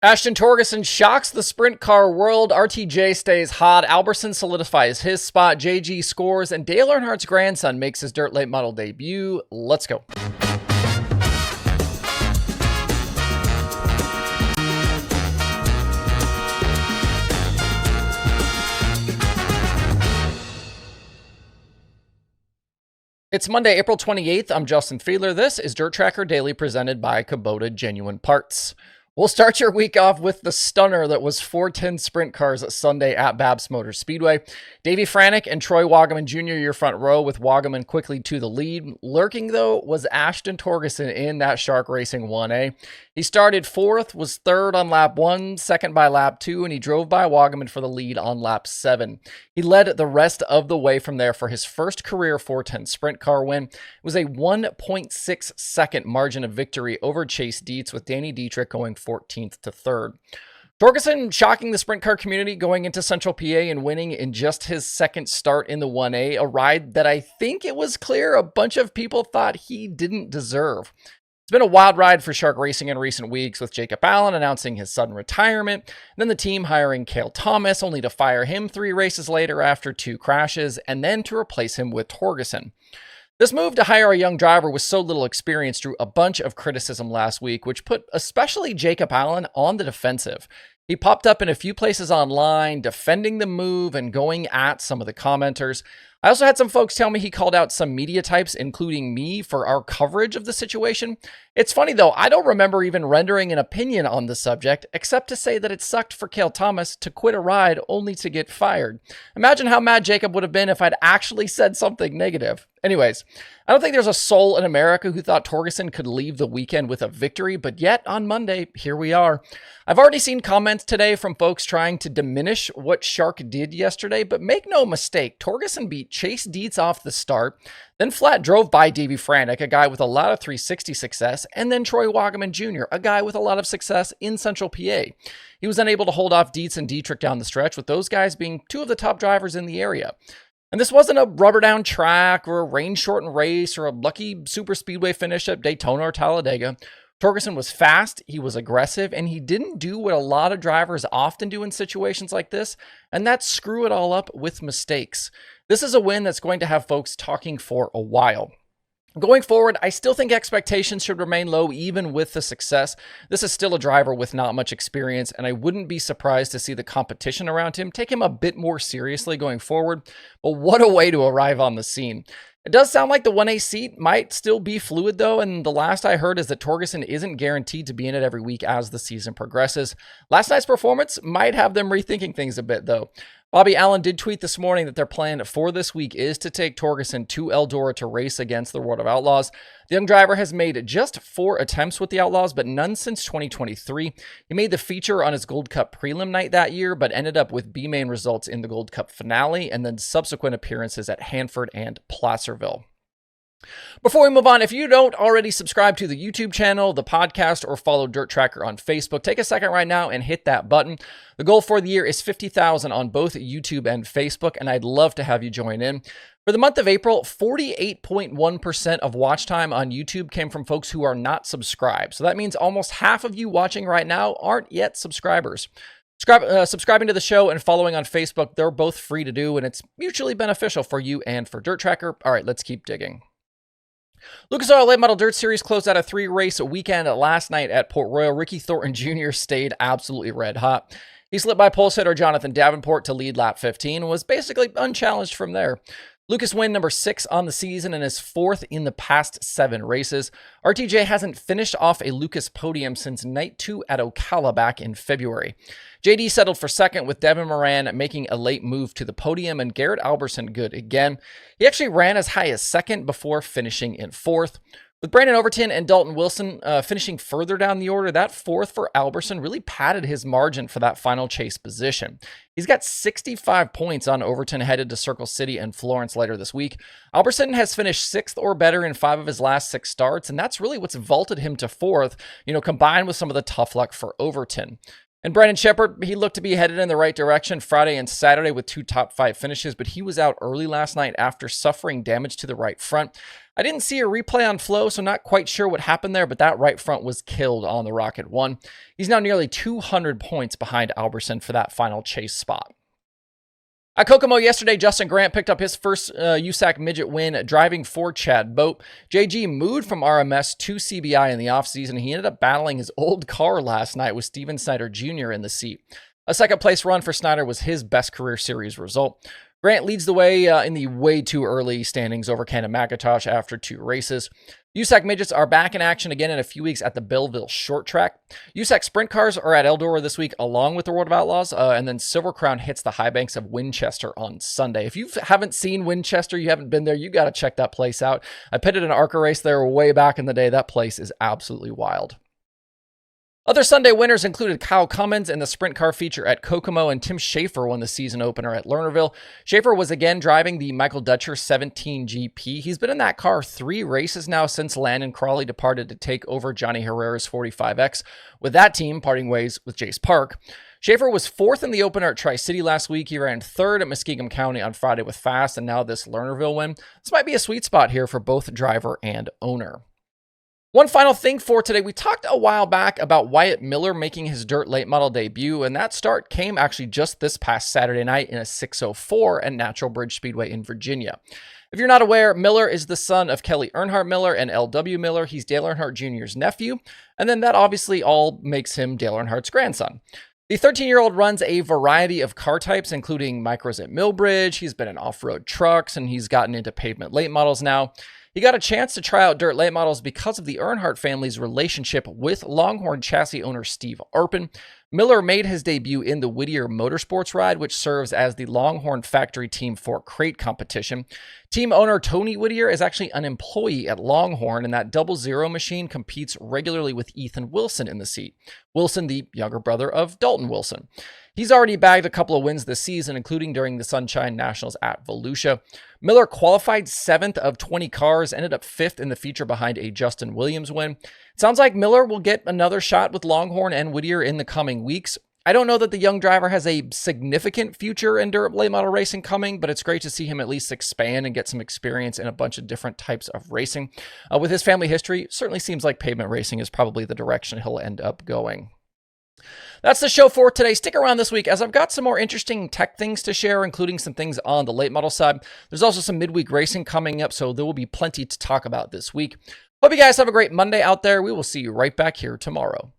Ashton Torgerson shocks the sprint car world. RTJ stays hot. Alberson solidifies his spot. JG scores. And Dale Earnhardt's grandson makes his dirt late model debut. Let's go. It's Monday, April 28th. I'm Justin Fiedler. This is DIRTRACKR Daily presented by Kubota Genuine Parts. We'll start your week off with the stunner that was 410 sprint cars at Sunday at BAPS Motor Speedway. Davey Franick and Troy Wagaman Jr. your front row, with Wagaman quickly to the lead. Lurking, though, was Ashton Torgerson in that Shark Racing 1A. He started fourth, was third on lap 1, second by lap 2, and he drove by Wagaman for the lead on lap 7. He led the rest of the way from there for his first career 410 sprint car win. It was a 1.6 second margin of victory over Chase Dietz, with Danny Dietrich going 14th to 3rd. Torgerson shocking the sprint car community going into Central PA and winning in just his second start in the 1A, a ride that I think it was clear a bunch of people thought he didn't deserve. It's been a wild ride for Shark Racing in recent weeks, with Jacob Allen announcing his sudden retirement, and then the team hiring Cale Thomas, only to fire him 3 races later after 2 crashes, and then to replace him with Torgerson. This move to hire a young driver with so little experience drew a bunch of criticism last week, which put especially Jacob Allen on the defensive. He popped up in a few places online, defending the move and going at some of the commenters. I also had some folks tell me he called out some media types, including me, for our coverage of the situation. It's funny, though, I don't remember even rendering an opinion on the subject, except to say that it sucked for Cale Thomas to quit a ride only to get fired. Imagine how mad Jacob would have been if I'd actually said something negative. Anyways, I don't think there's a soul in America who thought Torgerson could leave the weekend with a victory, but yet on Monday, here we are. I've already seen comments today from folks trying to diminish what Shark did yesterday, but make no mistake, Torgerson beat Chase Dietz off the start, then flat drove by Davey Franick, a guy with a lot of 360 success, and then Troy Wagaman Jr., a guy with a lot of success in Central PA. He was unable to hold off Dietz and Dietrich down the stretch, with those guys being 2 of the top drivers in the area. And this wasn't a rubber down track or a rain shortened race or a lucky super speedway finish at Daytona or Talladega. Torgerson was fast, he was aggressive, and he didn't do what a lot of drivers often do in situations like this, and that's screw it all up with mistakes. This is a win that's going to have folks talking for a while. Going forward, I still think expectations should remain low even with the success. This is still a driver with not much experience, and I wouldn't be surprised to see the competition around him take him a bit more seriously going forward. But what a way to arrive on the scene. It does sound like the 1A seat might still be fluid, though, and the last I heard is that Torgerson isn't guaranteed to be in it every week as the season progresses. Last night's performance might have them rethinking things a bit, though. Bobby Allen did tweet this morning that their plan for this week is to take Torgerson to Eldora to race against the World of Outlaws. The young driver has made just 4 attempts with the Outlaws, but none since 2023. He made the feature on his Gold Cup prelim night that year, but ended up with B-main results in the Gold Cup finale and then subsequent appearances at Hanford and Placerville. Before we move on, if you don't already subscribe to the YouTube channel, the podcast, or follow DIRTRACKR on Facebook, take a second right now and hit that button. The goal for the year is 50,000 on both YouTube and Facebook, and I'd love to have you join in. For the month of April, 48.1% of watch time on YouTube came from folks who are not subscribed. So that means almost half of you watching right now aren't yet subscribers. Subscribing to the show and following on Facebook, they're both free to do, and it's mutually beneficial for you and for DIRTRACKR. All right, let's keep digging. Lucas Oil Late Model Dirt Series closed out a 3-race weekend last night at Port Royal. Ricky Thornton Jr. stayed absolutely red hot. He slipped by pole sitter Jonathan Davenport to lead lap 15 and was basically unchallenged from there. Lucas win number 6 on the season and is 4th in the past 7 races. RTJ hasn't finished off a Lucas podium since night 2 at Ocala back in February. JD settled for 2nd, with Devin Moran making a late move to the podium and Garrett Alberson good again. He actually ran as high as 2nd before finishing in 4th. With Brandon Overton and Dalton Wilson finishing further down the order, that 4th for Alberson really padded his margin for that final chase position. He's got 65 points on Overton headed to Circle City and Florence later this week. Alberson has finished 6th or better in 5 of his last 6 starts, and that's really what's vaulted him to 4th, combined with some of the tough luck for Overton. And Brandon Sheppard, he looked to be headed in the right direction Friday and Saturday with 2 top 5 finishes, but he was out early last night after suffering damage to the right front. I didn't see a replay on flow, so not quite sure what happened there, but that right front was killed on the Rocket 1. He's now nearly 200 points behind Alberson for that final chase spot. At Kokomo yesterday, Justin Grant picked up his first USAC midget win driving for Chad Boat. JG moved from RMS to CBI in the offseason. He ended up battling his old car last night with Steven Snyder Jr. in the seat. A second place run for Snyder was his best career series result. Grant leads the way in the way too early standings over Cannon McIntosh after 2 races. USAC midgets are back in action again in a few weeks at the Belleville Short Track. USAC sprint cars are at Eldora this week along with the World of Outlaws, and then Silver Crown hits the high banks of Winchester on Sunday. If you haven't seen Winchester, you haven't been there, you got to check that place out. I pitted an ARCA race there way back in the day. That place is absolutely wild. Other Sunday winners included Kyle Cummins in the sprint car feature at Kokomo, and Tim Schaefer won the season opener at Lernerville. Schaefer was again driving the Michael Dutcher 17 GP. He's been in that car 3 races now since Landon Crawley departed to take over Johnny Herrera's 45X, with that team parting ways with Jace Park. Schaefer was 4th in the opener at Tri-City last week. He ran 3rd at Muskingum County on Friday with Fast, and now this Lernerville win. This might be a sweet spot here for both driver and owner. One final thing for today, we talked a while back about Wyatt Miller making his dirt late model debut, and that start came actually just this past Saturday night in a 604 at Natural Bridge Speedway in Virginia. If you're not aware, Miller is the son of Kelly Earnhardt Miller and L.W. Miller. He's Dale Earnhardt Jr.'s nephew, and then that obviously all makes him Dale Earnhardt's grandson. The 13-year-old runs a variety of car types, including micros at Millbridge. He's been in off-road trucks, and he's gotten into pavement late models now. He got a chance to try out dirt late models because of the Earnhardt family's relationship with Longhorn chassis owner Steve Arpin. Miller made his debut in the Whittier Motorsports ride, which serves as the Longhorn factory team for crate competition. Team owner Tony Whittier is actually an employee at Longhorn, and that 00 machine competes regularly with Ethan Wilson in the seat. Wilson, the younger brother of Dalton Wilson. He's already bagged a couple of wins this season, including during the Sunshine Nationals at Volusia. Miller qualified 7th of 20 cars, ended up 5th in the feature behind a Justin Williams win. It sounds like Miller will get another shot with Longhorn and Whittier in the coming weeks. I don't know that the young driver has a significant future in dirt late model racing coming, but it's great to see him at least expand and get some experience in a bunch of different types of racing. With his family history, it certainly seems like pavement racing is probably the direction he'll end up going. That's the show for today. Stick around this week as I've got some more interesting tech things to share, including some things on the late model side. There's also some midweek racing coming up, so there will be plenty to talk about this week. Hope you guys have a great Monday out there. We will see you right back here tomorrow.